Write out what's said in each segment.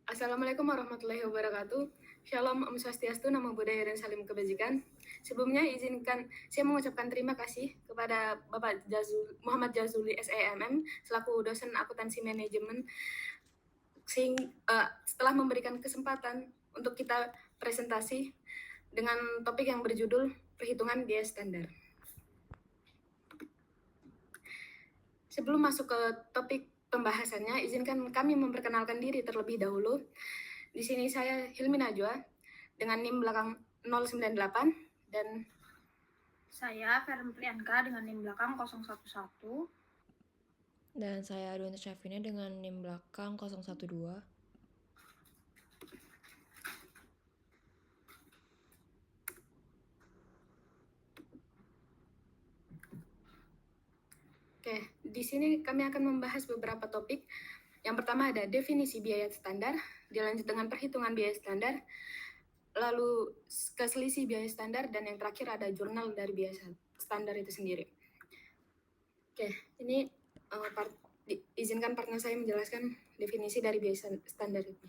Assalamualaikum warahmatullahi wabarakatuh. Shalom, Om Swastiastu, Namo Buddhaya dan Salim Kebajikan. Sebelumnya izinkan saya mengucapkan terima kasih kepada Bapak Muhammad Jazuli SEMM selaku dosen akuntansi manajemen setelah memberikan kesempatan untuk kita presentasi dengan topik yang berjudul perhitungan biaya standar. Sebelum masuk ke topik pembahasannya, izinkan kami memperkenalkan diri terlebih dahulu. Di sini saya Hilmi Najwa dengan NIM belakang 098 dan saya Feren Priyanka dengan NIM belakang 011 dan saya Adwanta Syafina dengan NIM belakang 012. Oke, di sini kami akan membahas beberapa topik. Yang pertama ada definisi biaya standar, dilanjut dengan perhitungan biaya standar, lalu keselisih biaya standar, dan yang terakhir ada jurnal dari biaya standar itu sendiri. Oke, ini izinkan partner saya menjelaskan definisi dari biaya standar itu.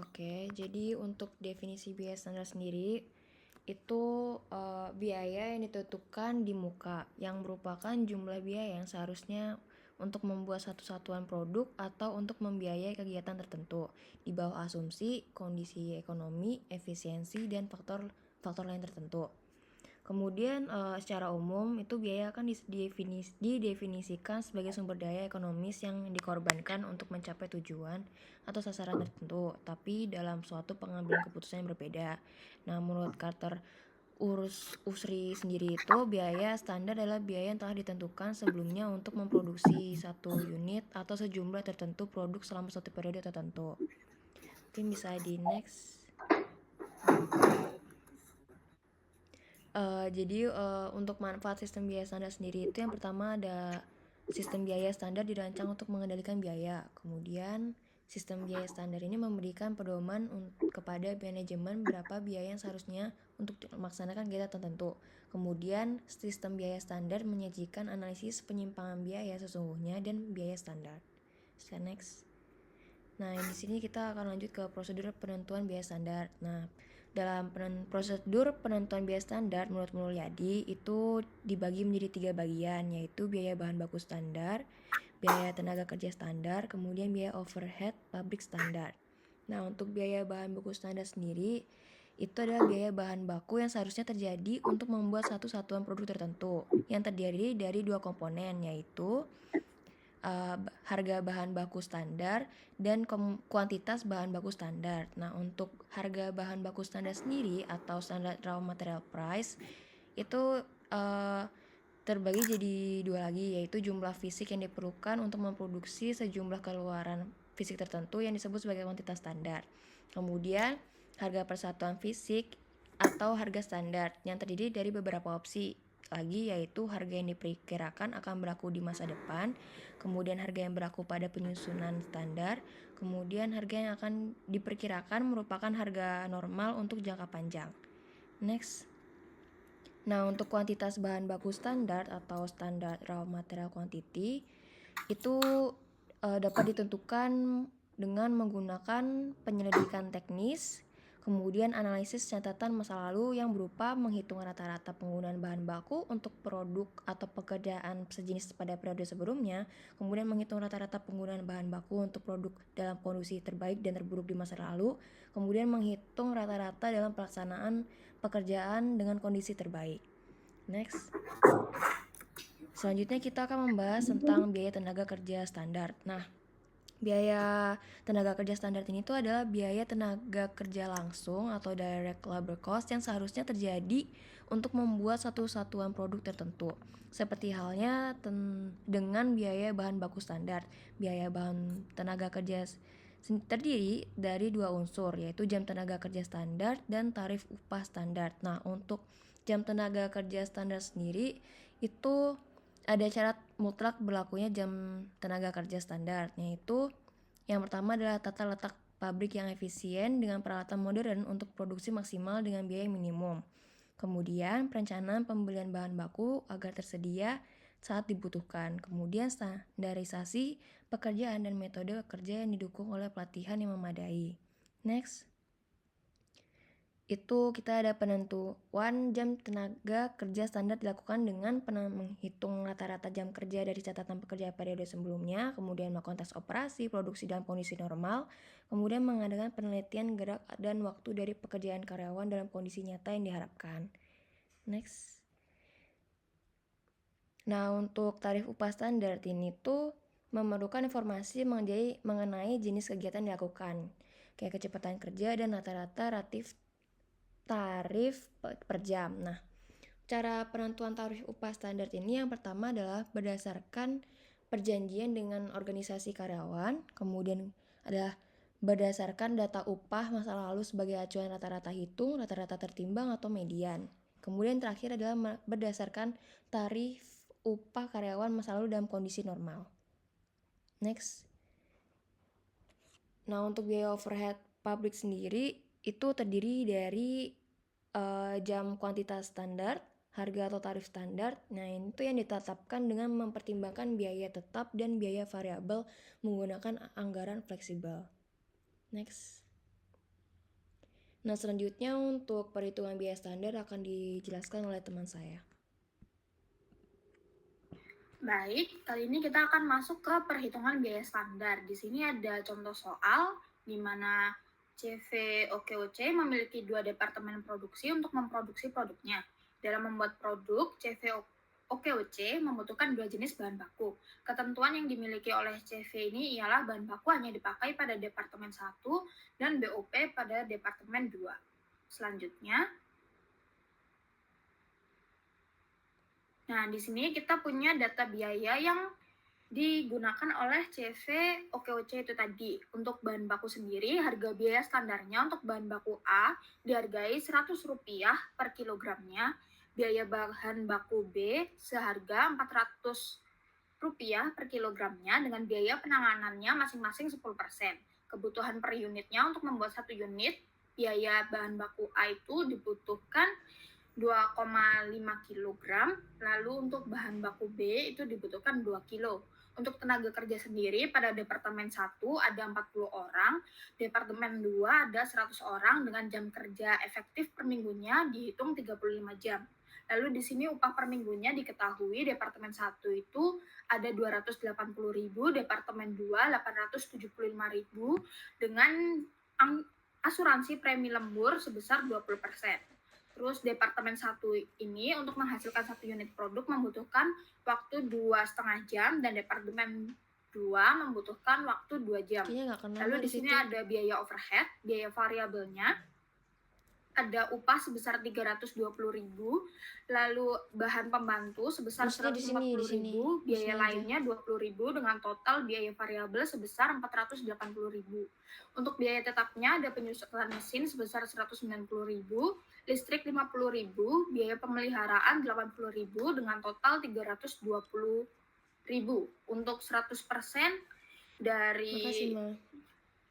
Oke, jadi untuk definisi biaya standar sendiri itu biaya yang ditentukan di muka yang merupakan jumlah biaya yang seharusnya untuk membuat satu satuan produk atau untuk membiayai kegiatan tertentu di bawah asumsi, kondisi ekonomi, efisiensi, dan faktor lain tertentu. Kemudian secara umum itu biaya akan didefinisikan sebagai sumber daya ekonomis yang dikorbankan untuk mencapai tujuan atau sasaran tertentu, tapi dalam suatu pengambilan keputusan yang berbeda. Nah, menurut Carter Usri sendiri itu biaya standar adalah biaya yang telah ditentukan sebelumnya untuk memproduksi satu unit atau sejumlah tertentu produk selama suatu periode tertentu. Mungkin bisa di next. Jadi untuk manfaat sistem biaya standar sendiri itu yang pertama ada sistem biaya standar dirancang untuk mengendalikan biaya. Kemudian sistem biaya standar ini memberikan pedoman kepada manajemen berapa biaya yang seharusnya untuk melaksanakan kegiatan tertentu. Kemudian sistem biaya standar menyajikan analisis penyimpangan biaya sesungguhnya dan biaya standar. Next. Nah, di sini kita akan lanjut ke prosedur penentuan biaya standar. Nah, dalam prosedur penentuan biaya standar menurut Mulyadi itu dibagi menjadi 3 bagian, yaitu biaya bahan baku standar, biaya tenaga kerja standar, kemudian biaya overhead pabrik standar. Nah, untuk biaya bahan baku standar sendiri itu adalah biaya bahan baku yang seharusnya terjadi untuk membuat satu satuan produk tertentu yang terdiri dari 2 komponen, yaitu harga bahan baku standar dan kuantitas bahan baku standar. Nah, untuk harga bahan baku standar sendiri atau standar raw material price itu terbagi jadi 2 lagi, yaitu jumlah fisik yang diperlukan untuk memproduksi sejumlah keluaran fisik tertentu yang disebut sebagai kuantitas standar. Kemudian harga persatuan fisik atau harga standar yang terdiri dari beberapa opsi lagi, yaitu harga yang diperkirakan akan berlaku di masa depan, kemudian harga yang berlaku pada penyusunan standar, kemudian harga yang akan diperkirakan merupakan harga normal untuk jangka panjang. Next. Nah, untuk kuantitas bahan baku standar atau standar raw material quantity itu dapat ditentukan dengan menggunakan penyelidikan teknis, kemudian analisis catatan masa lalu yang berupa menghitung rata-rata penggunaan bahan baku untuk produk atau pekerjaan sejenis pada periode sebelumnya, kemudian menghitung rata-rata penggunaan bahan baku untuk produk dalam kondisi terbaik dan terburuk di masa lalu, kemudian menghitung rata-rata dalam pelaksanaan pekerjaan dengan kondisi terbaik. Next. Selanjutnya kita akan membahas tentang biaya tenaga kerja standar. Nah, biaya tenaga kerja standar ini tuh adalah biaya tenaga kerja langsung atau direct labor cost yang seharusnya terjadi untuk membuat satu satuan produk tertentu. Seperti halnya dengan biaya bahan baku standar. Biaya bahan tenaga kerja terdiri dari 2 unsur, yaitu jam tenaga kerja standar dan tarif upah standar. Nah, untuk jam tenaga kerja standar sendiri itu ada syarat mutlak berlakunya jam tenaga kerja standar, yaitu yang pertama adalah tata letak pabrik yang efisien dengan peralatan modern untuk produksi maksimal dengan biaya minimum. Kemudian perencanaan pembelian bahan baku agar tersedia saat dibutuhkan. Kemudian standarisasi pekerjaan dan metode kerja yang didukung oleh pelatihan yang memadai. Next. Itu kita ada penentuan jam tenaga kerja standar dilakukan dengan menghitung rata-rata jam kerja dari catatan pekerja periode sebelumnya, kemudian melakukan tes operasi produksi dalam kondisi normal, kemudian mengadakan penelitian gerak dan waktu dari pekerjaan karyawan dalam kondisi nyata yang diharapkan. Next. Nah, untuk tarif upah standar ini tuh memerlukan informasi mengenai jenis kegiatan yang dilakukan, kayak kecepatan kerja dan rata-rata tarif per jam. Nah, cara penentuan tarif upah standar ini yang pertama adalah berdasarkan perjanjian dengan organisasi karyawan, kemudian adalah berdasarkan data upah masa lalu sebagai acuan rata-rata hitung, rata-rata tertimbang atau median. Kemudian terakhir adalah berdasarkan tarif upah karyawan masa lalu dalam kondisi normal. Next. Nah, untuk biaya overhead pabrik sendiri itu terdiri dari jam kuantitas standar, harga atau tarif standar. Nah, itu yang ditetapkan dengan mempertimbangkan biaya tetap dan biaya variabel menggunakan anggaran fleksibel. Next. Nah, selanjutnya untuk perhitungan biaya standar akan dijelaskan oleh teman saya. Baik, kali ini kita akan masuk ke perhitungan biaya standar. Di sini ada contoh soal di mana CV OKOC memiliki 2 departemen produksi untuk memproduksi produknya. Dalam membuat produk, CV OKOC membutuhkan 2 jenis bahan baku. Ketentuan yang dimiliki oleh CV ini ialah bahan baku hanya dipakai pada departemen 1 dan BOP pada departemen 2. Selanjutnya, nah, di sini kita punya data biaya yang digunakan oleh CV OKOC itu tadi. Untuk bahan baku sendiri, harga biaya standarnya untuk bahan baku A dihargai Rp100 per kilogramnya, biaya bahan baku B seharga Rp400 per kilogramnya dengan biaya penanganannya masing-masing 10%. Kebutuhan per unitnya untuk membuat 1 unit, biaya bahan baku A itu dibutuhkan 2,5 kg, lalu untuk bahan baku B itu dibutuhkan 2 kg. Untuk tenaga kerja sendiri pada departemen 1 ada 40 orang, departemen 2 ada 100 orang dengan jam kerja efektif per minggunya dihitung 35 jam. Lalu di sini upah per minggunya diketahui departemen 1 itu ada 280.000, departemen 2 875.000 dengan asuransi premi lembur sebesar 20%. Terus departemen 1 ini untuk menghasilkan 1 unit produk membutuhkan waktu 2,5 jam dan departemen 2 membutuhkan waktu 2 jam. Lalu di sini ada biaya overhead, biaya variabelnya. Ada upah sebesar 320.000, lalu bahan pembantu sebesar 140.000, biaya lainnya 20.000 dengan total biaya variabel sebesar 480.000. Untuk biaya tetapnya ada penyusutan mesin sebesar 190.000, listrik 50.000, biaya pemeliharaan 80.000 dengan total 320.000. Untuk 100% dari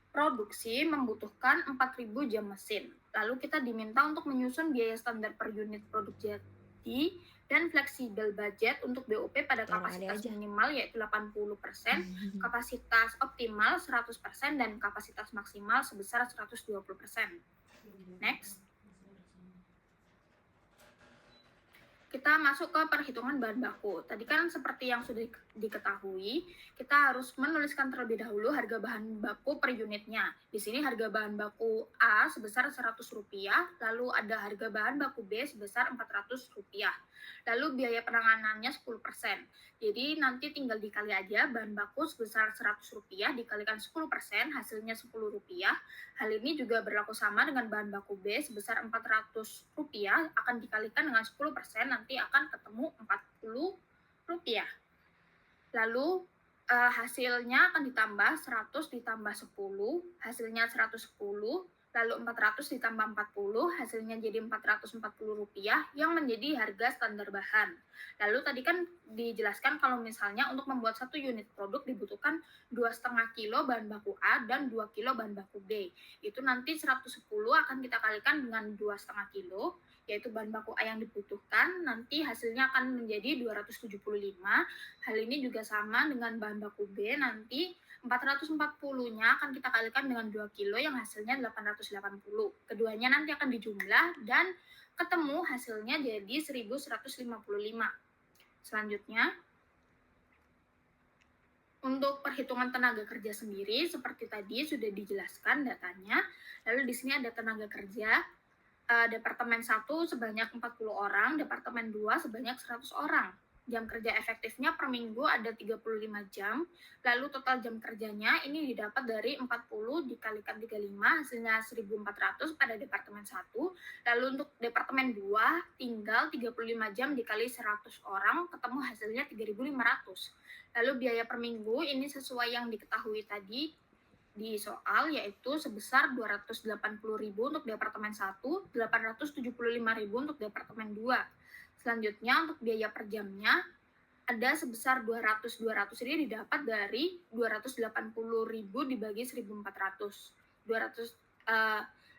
produksi membutuhkan 4.000 jam mesin. Lalu kita diminta untuk menyusun biaya standar per unit produk jadi dan fleksibel budget untuk BOP pada kapasitas minimal yaitu 80%, kapasitas optimal 100%, dan kapasitas maksimal sebesar 120%. Next. Kita masuk ke perhitungan bahan baku. Tadi kan seperti yang sudah diketahui, kita harus menuliskan terlebih dahulu harga bahan baku per unitnya. Di sini harga bahan baku A sebesar Rp100, lalu ada harga bahan baku B sebesar Rp400. Lalu biaya penanganannya 10%. Jadi nanti tinggal dikali aja bahan baku sebesar Rp100 dikalikan 10%, hasilnya Rp10. Hal ini juga berlaku sama dengan bahan baku B sebesar Rp400 akan dikalikan dengan 10%, nanti akan ketemu Rp40. Lalu hasilnya akan ditambah 100 ditambah 10, hasilnya 110, lalu 400 ditambah 40, hasilnya jadi Rp440 yang menjadi harga standar bahan. Lalu tadi kan dijelaskan kalau misalnya untuk membuat 1 unit produk dibutuhkan 2,5 kilo bahan baku A dan 2 kilo bahan baku B. Itu nanti 110 akan kita kalikan dengan 2,5 kilo, yaitu bahan baku A yang dibutuhkan, nanti hasilnya akan menjadi 275. Hal ini juga sama dengan bahan baku B, nanti 440-nya akan kita kalikan dengan 2 kilo yang hasilnya 880. Keduanya nanti akan dijumlah dan ketemu hasilnya jadi 1155. Selanjutnya, untuk perhitungan tenaga kerja sendiri seperti tadi sudah dijelaskan datanya. Lalu di sini ada tenaga kerja Departemen 1 sebanyak 40 orang, Departemen 2 sebanyak 100 orang. Jam kerja efektifnya per minggu ada 35 jam, lalu total jam kerjanya ini didapat dari 40 dikalikan 35, hasilnya 1.400 pada Departemen 1, lalu untuk Departemen 2 tinggal 35 jam dikali 100 orang, ketemu hasilnya 3.500. Lalu biaya per minggu ini sesuai yang diketahui tadi di soal, yaitu sebesar 280.000 untuk Departemen 1, 875.000 untuk Departemen 2. Selanjutnya untuk biaya per jamnya ada sebesar 200 ini didapat dari 280.000 dibagi 1.400.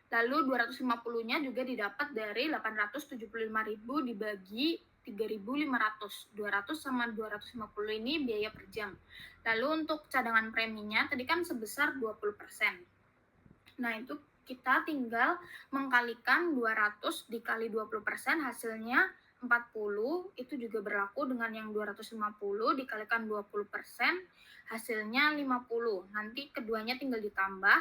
Lalu 250-nya juga didapat dari 875.000 dibagi 3.500. 200 sama 250 ini biaya per jam. Lalu untuk cadangan preminya tadi kan sebesar 20%. Nah, itu kita tinggal mengkalikan 200 dikali 20%, hasilnya 40, itu juga berlaku dengan yang 250 dikalikan 20%, hasilnya 50. Nanti keduanya tinggal ditambah,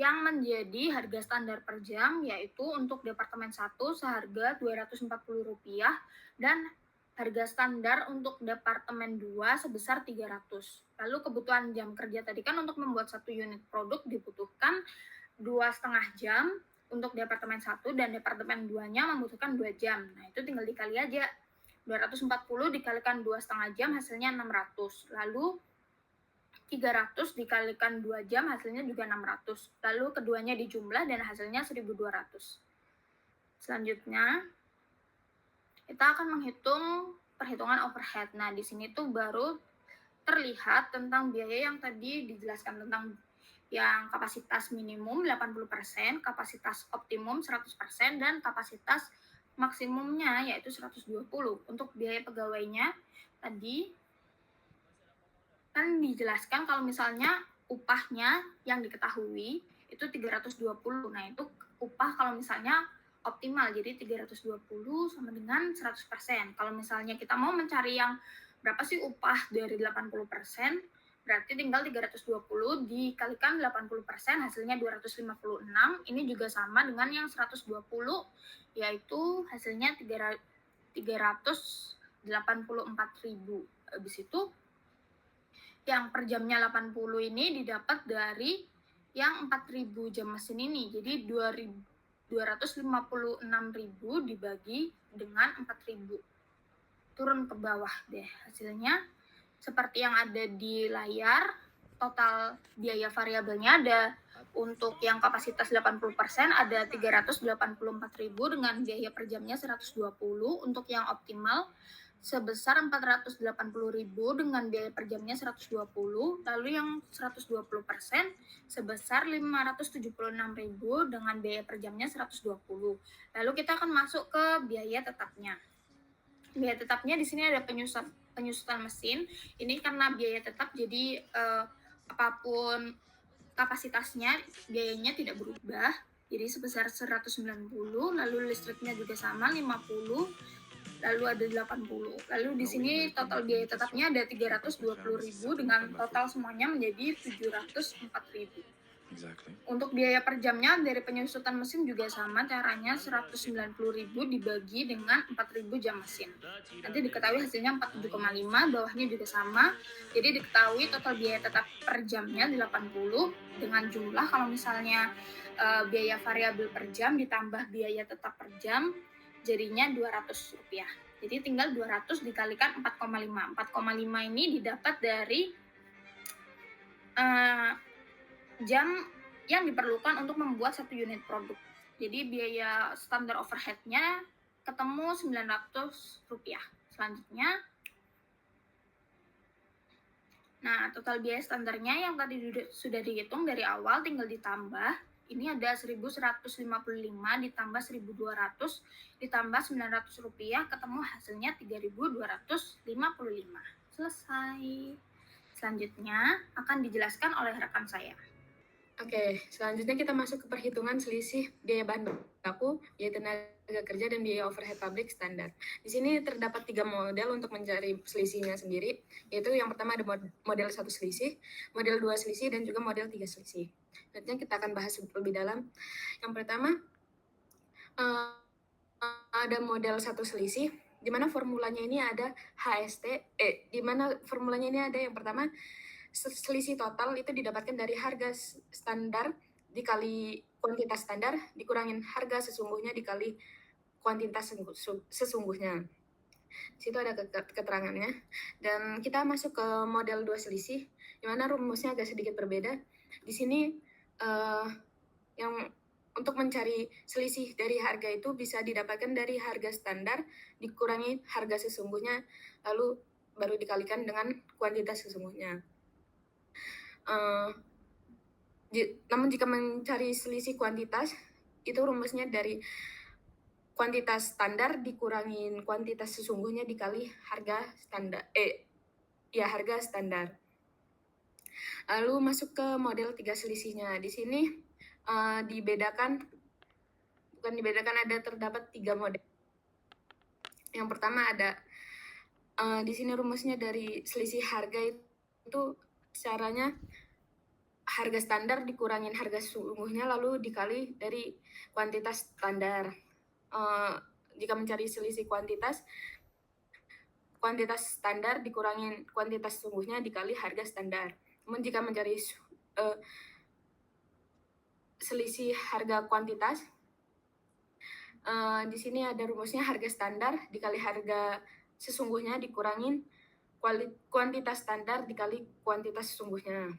yang menjadi harga standar per jam yaitu untuk Departemen 1 seharga Rp240 dan harga standar untuk Departemen 2 sebesar 300. Lalu kebutuhan jam kerja tadi kan untuk membuat 1 unit produk dibutuhkan 2,5 jam, untuk Departemen 1 dan Departemen 2-nya membutuhkan 2 jam. Nah, itu tinggal dikali aja. 240 dikalikan 2,5 jam hasilnya 600. Lalu 300 dikalikan 2 jam hasilnya juga 600. Lalu keduanya dijumlah dan hasilnya 1.200. Selanjutnya, kita akan menghitung perhitungan overhead. Nah, di sini tuh baru terlihat tentang biaya yang tadi dijelaskan tentang yang kapasitas minimum 80%, kapasitas optimum 100%, dan kapasitas maksimumnya yaitu 120. Untuk biaya pegawainya tadi kan dijelaskan kalau misalnya upahnya yang diketahui itu 320. Nah, itu upah kalau misalnya optimal, jadi 320 sama dengan 100%. Kalau misalnya kita mau mencari yang berapa sih upah dari 80%, berarti tinggal 320 dikalikan 80%, hasilnya 256. Ini juga sama dengan yang 120, yaitu hasilnya 384.000. Habis itu, yang per jamnya 80 ini didapat dari yang 4.000 jam mesin ini. Jadi 256.000 dibagi dengan 4.000. Turun ke bawah deh hasilnya. Seperti yang ada di layar, total biaya variabelnya ada untuk yang kapasitas 80% ada 384.000 dengan biaya per jamnya 120. Untuk yang optimal sebesar 480.000 dengan biaya per jamnya 120. Lalu yang 120% sebesar 576.000 dengan biaya per jamnya 120. Lalu kita akan masuk ke biaya tetapnya. Biaya tetapnya di sini ada penyusutan mesin. Ini karena biaya tetap, jadi apapun kapasitasnya biayanya tidak berubah. Jadi sebesar 190, lalu listriknya juga sama 50, lalu ada 80. Lalu di sini total biaya tetapnya ada 320.000 dengan total semuanya menjadi 704.000. Exactly. Untuk biaya per jamnya dari penyusutan mesin juga sama caranya, 190.000 dibagi dengan 4.000 jam mesin. Nanti diketahui hasilnya 47,5, bawahnya juga sama. Jadi diketahui total biaya tetap per jamnya 80 dengan jumlah kalau misalnya biaya variabel per jam ditambah biaya tetap per jam jadinya Rp200. Jadi tinggal 200 dikalikan 4,5. 4,5 ini didapat dari jam yang diperlukan untuk membuat satu unit produk. Jadi biaya standar overhead-nya ketemu Rp900. Selanjutnya, nah total biaya standarnya yang tadi sudah dihitung dari awal tinggal ditambah. Ini ada 1.155 ditambah 1.200 ditambah Rp900, ketemu hasilnya 3.255. Selesai. Selanjutnya akan dijelaskan oleh rekan saya. Oke, selanjutnya kita masuk ke perhitungan selisih biaya bahan baku, biaya tenaga kerja, dan biaya overhead pabrik standar. Di sini terdapat 3 model untuk mencari selisihnya sendiri, yaitu yang pertama ada model 1 selisih, model 2 selisih, dan juga model 3 selisih. Selanjutnya kita akan bahas lebih dalam. Yang pertama, ada model 1 selisih, di mana formulanya ini ada di mana formulanya ini ada yang pertama, selisih total itu didapatkan dari harga standar dikali kuantitas standar dikurangin harga sesungguhnya dikali kuantitas sesungguhnya. Di situ ada keterangannya. Dan kita masuk ke model 2 selisih, di mana rumusnya agak sedikit berbeda. Di sini yang untuk mencari selisih dari harga itu bisa didapatkan dari harga standar dikurangi harga sesungguhnya, lalu baru dikalikan dengan kuantitas sesungguhnya. Namun jika mencari selisih kuantitas, itu rumusnya dari kuantitas standar dikurangin kuantitas sesungguhnya dikali harga standar. Harga standar. Lalu masuk ke model 3 selisihnya. Di sini ada terdapat 3 model. Yang pertama ada di sini rumusnya dari selisih harga itu caranya harga standar dikurangin harga sesungguhnya lalu dikali dari kuantitas standar. Jika mencari selisih kuantitas standar dikurangin kuantitas sesungguhnya dikali harga standar. Namun jika mencari selisih harga kuantitas, di sini ada rumusnya harga standar dikali harga sesungguhnya dikurangin kuantitas standar dikali kuantitas sesungguhnya.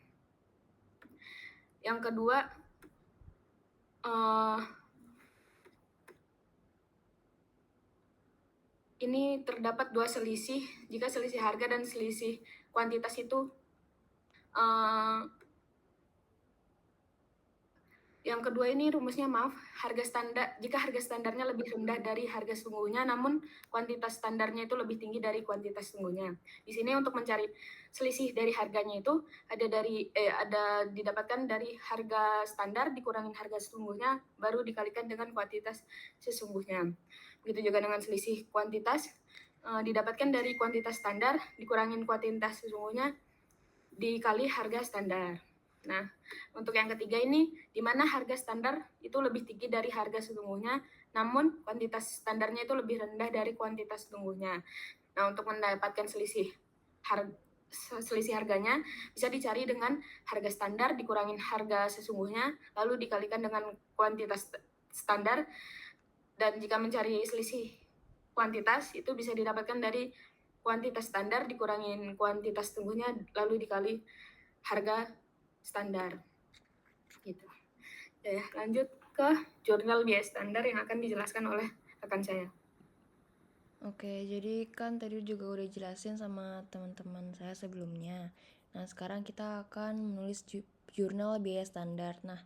Yang kedua, ini terdapat 2 selisih jika selisih harga dan selisih kuantitas itu yang kedua ini rumusnya jika harga standarnya lebih rendah dari harga sesungguhnya namun kuantitas standarnya itu lebih tinggi dari kuantitas sesungguhnya. Di sini untuk mencari selisih dari harganya itu ada didapatkan dari harga standar dikurangin harga sesungguhnya baru dikalikan dengan kuantitas sesungguhnya. Begitu juga dengan selisih kuantitas didapatkan dari kuantitas standar dikurangin kuantitas sesungguhnya dikali harga standar. Nah, untuk yang ketiga ini, di mana harga standar itu lebih tinggi dari harga sesungguhnya, namun kuantitas standarnya itu lebih rendah dari kuantitas sesungguhnya. Nah, untuk mendapatkan selisih harganya, bisa dicari dengan harga standar dikurangin harga sesungguhnya, lalu dikalikan dengan kuantitas standar, dan jika mencari selisih kuantitas, itu bisa didapatkan dari kuantitas standar dikurangin kuantitas sesungguhnya, lalu dikali harga standar gitu. Ya, lanjut ke jurnal biaya standar yang akan dijelaskan oleh rekan saya. Oke, jadi kan tadi juga udah jelasin sama teman-teman saya sebelumnya. Nah, sekarang kita akan menulis jurnal biaya standar. Nah,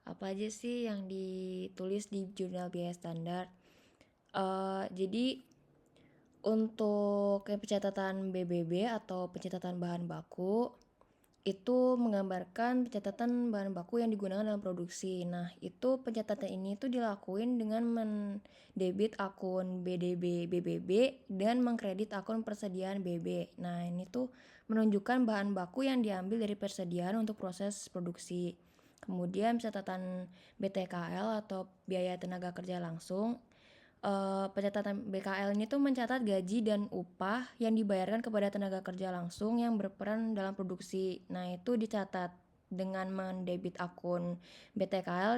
apa aja sih yang ditulis di jurnal biaya standar? Jadi untuk pencatatan BBB atau pencatatan bahan baku itu menggambarkan pencatatan bahan baku yang digunakan dalam produksi. Nah, itu pencatatan ini tuh dilakuin dengan mendebit akun BDB BBB dan mengkredit akun persediaan BB. Nah, ini tuh menunjukkan bahan baku yang diambil dari persediaan untuk proses produksi. Kemudian pencatatan BTKL atau biaya tenaga kerja langsung. Pencatatan BKL ini tuh mencatat gaji dan upah yang dibayarkan kepada tenaga kerja langsung yang berperan dalam produksi. Nah, itu dicatat dengan mendebit akun BTKL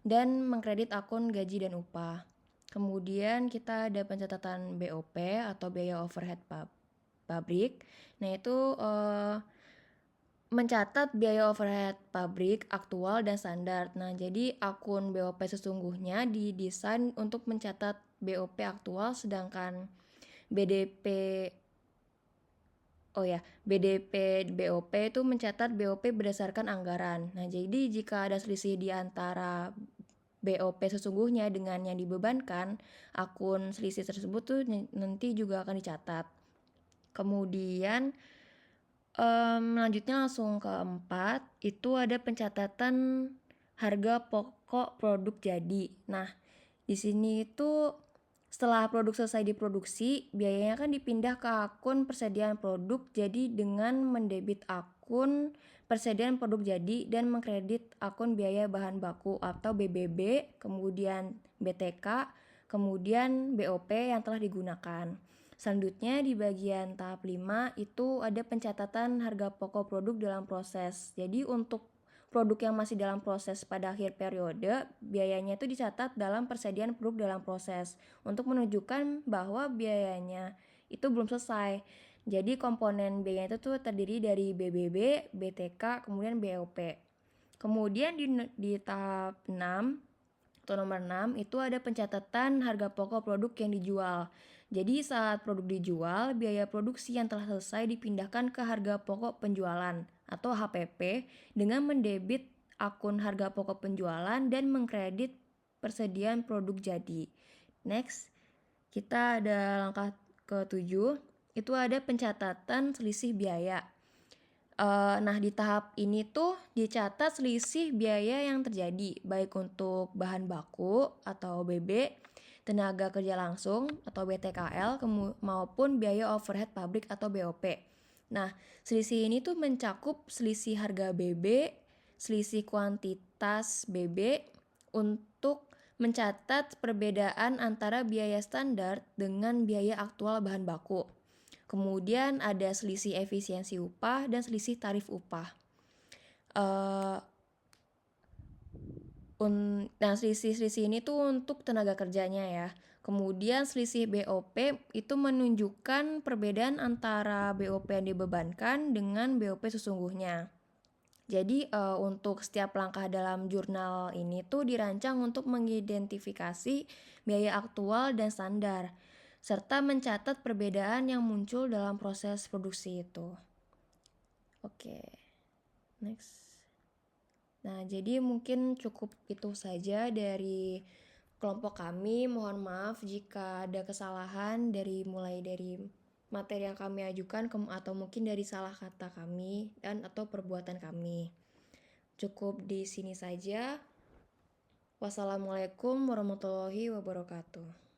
dan mengkredit akun gaji dan upah. Kemudian kita ada pencatatan BOP atau biaya overhead pabrik. Nah, itu mencatat biaya overhead pabrik aktual dan standar. Nah, jadi akun BOP sesungguhnya didesain untuk mencatat BOP aktual, sedangkan BDP BDP BOP itu mencatat BOP berdasarkan anggaran. Nah, jadi jika ada selisih di antara BOP sesungguhnya dengan yang dibebankan, akun selisih tersebut tuh nanti juga akan dicatat. Kemudian selanjutnya langsung ke 4, itu ada pencatatan harga pokok produk jadi. Nah, di sini itu setelah produk selesai diproduksi, biayanya kan dipindah ke akun persediaan produk jadi dengan mendebit akun persediaan produk jadi dan mengkredit akun biaya bahan baku atau BBB, kemudian BTK, kemudian BOP yang telah digunakan. Selanjutnya di bagian tahap 5 itu ada pencatatan harga pokok produk dalam proses. Jadi untuk produk yang masih dalam proses pada akhir periode, biayanya itu dicatat dalam persediaan produk dalam proses untuk menunjukkan bahwa biayanya itu belum selesai. Jadi komponen biayanya itu tuh terdiri dari BBB, BTK, kemudian BOP. Kemudian di tahap 6 atau nomor 6 itu ada pencatatan harga pokok produk yang dijual. Jadi saat produk dijual, biaya produksi yang telah selesai dipindahkan ke harga pokok penjualan atau HPP dengan mendebit akun harga pokok penjualan dan mengkredit persediaan produk jadi. Next, kita ada langkah ke-7, itu ada pencatatan selisih biaya. Nah, di tahap ini tuh dicatat selisih biaya yang terjadi, baik untuk bahan baku atau BB, tenaga kerja langsung atau BTKL, maupun biaya overhead pabrik atau BOP. Nah, selisih ini tuh mencakup selisih harga BB, selisih kuantitas BB untuk mencatat perbedaan antara biaya standar dengan biaya aktual bahan baku. Kemudian ada selisih efisiensi upah dan selisih tarif upah. Nah, selisih ini tuh untuk tenaga kerjanya ya. Kemudian selisih BOP itu menunjukkan perbedaan antara BOP yang dibebankan dengan BOP sesungguhnya. Jadi untuk setiap langkah dalam jurnal ini tuh dirancang untuk mengidentifikasi biaya aktual dan standar, serta mencatat perbedaan yang muncul dalam proses produksi itu. Oke, next. Nah, jadi mungkin cukup itu saja dari kelompok kami. Mohon maaf jika ada kesalahan mulai dari materi yang kami ajukan atau mungkin dari salah kata kami dan atau perbuatan kami. Cukup di sini saja. Wassalamualaikum warahmatullahi wabarakatuh.